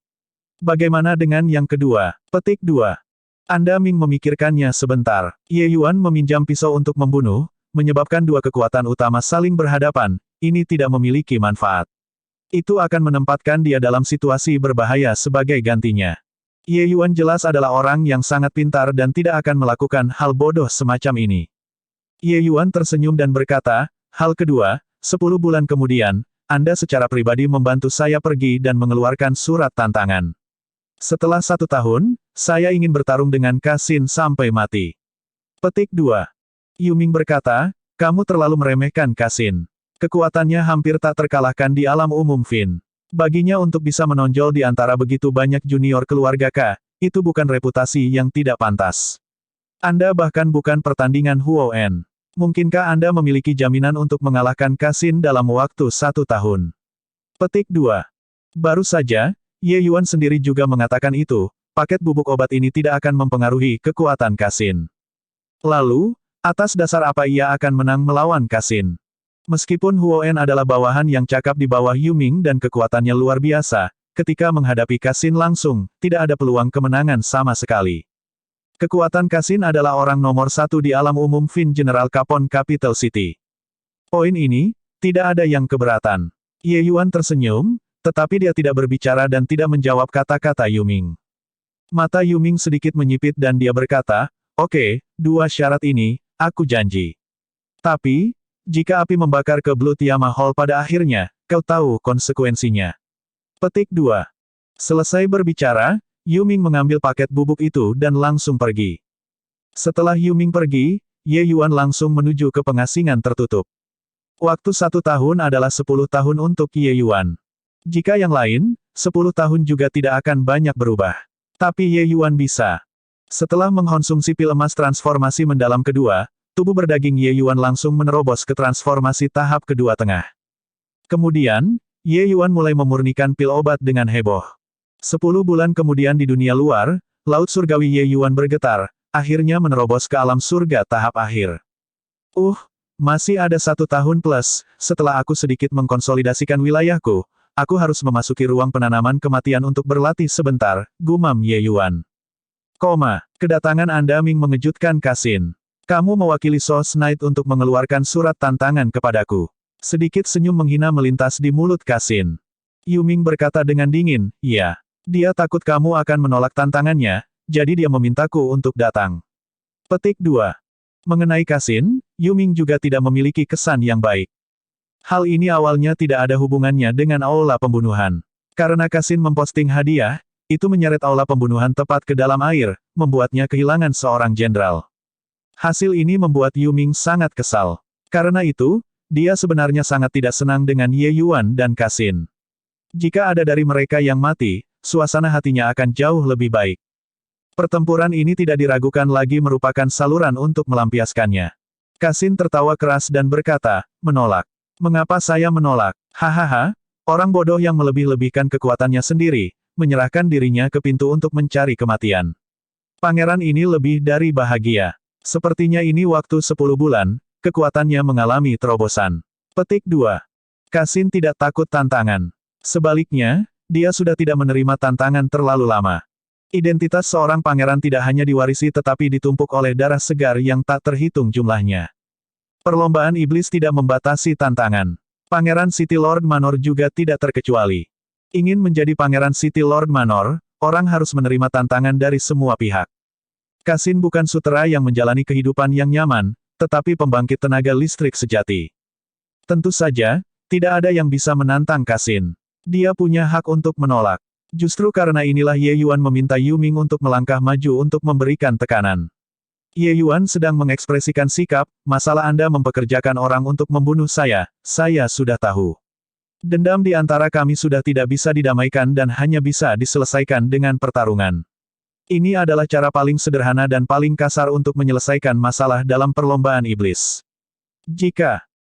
Bagaimana dengan yang kedua? Petik 2. Anda Ming memikirkannya sebentar. Ye Yuan meminjam pisau untuk membunuh, menyebabkan dua kekuatan utama saling berhadapan, ini tidak memiliki manfaat. Itu akan menempatkan dia dalam situasi berbahaya sebagai gantinya. Ye Yuan jelas adalah orang yang sangat pintar dan tidak akan melakukan hal bodoh semacam ini. Ye Yuan tersenyum dan berkata, hal kedua, 10 bulan kemudian, Anda secara pribadi membantu saya pergi dan mengeluarkan surat tantangan. Setelah 1 tahun, saya ingin bertarung dengan Kasin sampai mati. Petik 2. Yuming berkata, kamu terlalu meremehkan Kasin. Kekuatannya hampir tak terkalahkan di alam umum Fin. Baginya untuk bisa menonjol di antara begitu banyak junior keluarga K, itu bukan reputasi yang tidak pantas. Anda bahkan bukan pertandingan Huo En. Mungkinkah Anda memiliki jaminan untuk mengalahkan Kasin dalam waktu 1 tahun? Petik 2. Baru saja, Ye Yuan sendiri juga mengatakan itu, paket bubuk obat ini tidak akan mempengaruhi kekuatan Kasin. Lalu, atas dasar apa ia akan menang melawan Kasin? Meskipun Huo En adalah bawahan yang cakap di bawah Yuming dan kekuatannya luar biasa, ketika menghadapi Kasin langsung, tidak ada peluang kemenangan sama sekali. Kekuatan Kasin adalah orang nomor 1 di alam umum Fin General Capon Capital City. Poin ini, tidak ada yang keberatan. Ye Yuan tersenyum, tetapi dia tidak berbicara dan tidak menjawab kata-kata Yuming. Mata Yuming sedikit menyipit dan dia berkata, oke, 2 syarat ini, aku janji. Tapi, jika api membakar ke Blue Tiama Hall pada akhirnya, kau tahu konsekuensinya. Petik 2. Selesai berbicara, Yuming mengambil paket bubuk itu dan langsung pergi. Setelah Yuming pergi, Ye Yuan langsung menuju ke pengasingan tertutup. Waktu 1 tahun adalah 10 tahun untuk Ye Yuan. Jika yang lain, 10 tahun juga tidak akan banyak berubah. Tapi Ye Yuan bisa. Setelah mengkonsumsi pil emas transformasi mendalam kedua, tubuh berdaging Ye Yuan langsung menerobos ke transformasi tahap kedua tengah. Kemudian, Ye Yuan mulai memurnikan pil obat dengan heboh. 10 bulan kemudian di dunia luar, Laut Surgawi Ye Yuan bergetar, akhirnya menerobos ke alam surga tahap akhir. Masih ada 1 tahun plus, setelah aku sedikit mengkonsolidasikan wilayahku, aku harus memasuki ruang penanaman kematian untuk berlatih sebentar, gumam Ye Yuan. Kedatangan Anda Ming mengejutkan Kasin. Kamu mewakili Sos Knight untuk mengeluarkan surat tantangan kepadaku. Sedikit senyum menghina melintas di mulut Kasin. Yuming berkata dengan dingin, iya. Dia takut kamu akan menolak tantangannya, jadi dia memintaku untuk datang. Petik 2. Mengenai Kasin, Yuming juga tidak memiliki kesan yang baik. Hal ini awalnya tidak ada hubungannya dengan aula pembunuhan. Karena Kasin memposting hadiah, itu menyeret aula pembunuhan tepat ke dalam air, membuatnya kehilangan seorang jenderal. Hasil ini membuat Yuming sangat kesal. Karena itu, dia sebenarnya sangat tidak senang dengan Ye Yuan dan Kasin. Jika ada dari mereka yang mati, suasana hatinya akan jauh lebih baik. Pertempuran ini tidak diragukan lagi merupakan saluran untuk melampiaskannya. Kasin tertawa keras dan berkata, menolak. Mengapa saya menolak? Hahaha, orang bodoh yang melebih-lebihkan kekuatannya sendiri, menyerahkan dirinya ke pintu untuk mencari kematian. Pangeran ini lebih dari bahagia. Sepertinya ini waktu 10 bulan, kekuatannya mengalami terobosan. Petik 2. Kasin tidak takut tantangan. Sebaliknya, dia sudah tidak menerima tantangan terlalu lama. Identitas seorang pangeran tidak hanya diwarisi tetapi ditumpuk oleh darah segar yang tak terhitung jumlahnya. Perlombaan iblis tidak membatasi tantangan. Pangeran City Lord Manor juga tidak terkecuali. Ingin menjadi Pangeran City Lord Manor, orang harus menerima tantangan dari semua pihak. Kasin bukan sutera yang menjalani kehidupan yang nyaman, tetapi pembangkit tenaga listrik sejati. Tentu saja, tidak ada yang bisa menantang Kasin. Dia punya hak untuk menolak. Justru karena inilah Ye Yuan meminta Yu Ming untuk melangkah maju untuk memberikan tekanan. Ye Yuan sedang mengekspresikan sikap, masalah Anda mempekerjakan orang untuk membunuh saya sudah tahu. Dendam di antara kami sudah tidak bisa didamaikan dan hanya bisa diselesaikan dengan pertarungan. Ini adalah cara paling sederhana dan paling kasar untuk menyelesaikan masalah dalam perlombaan iblis. Jika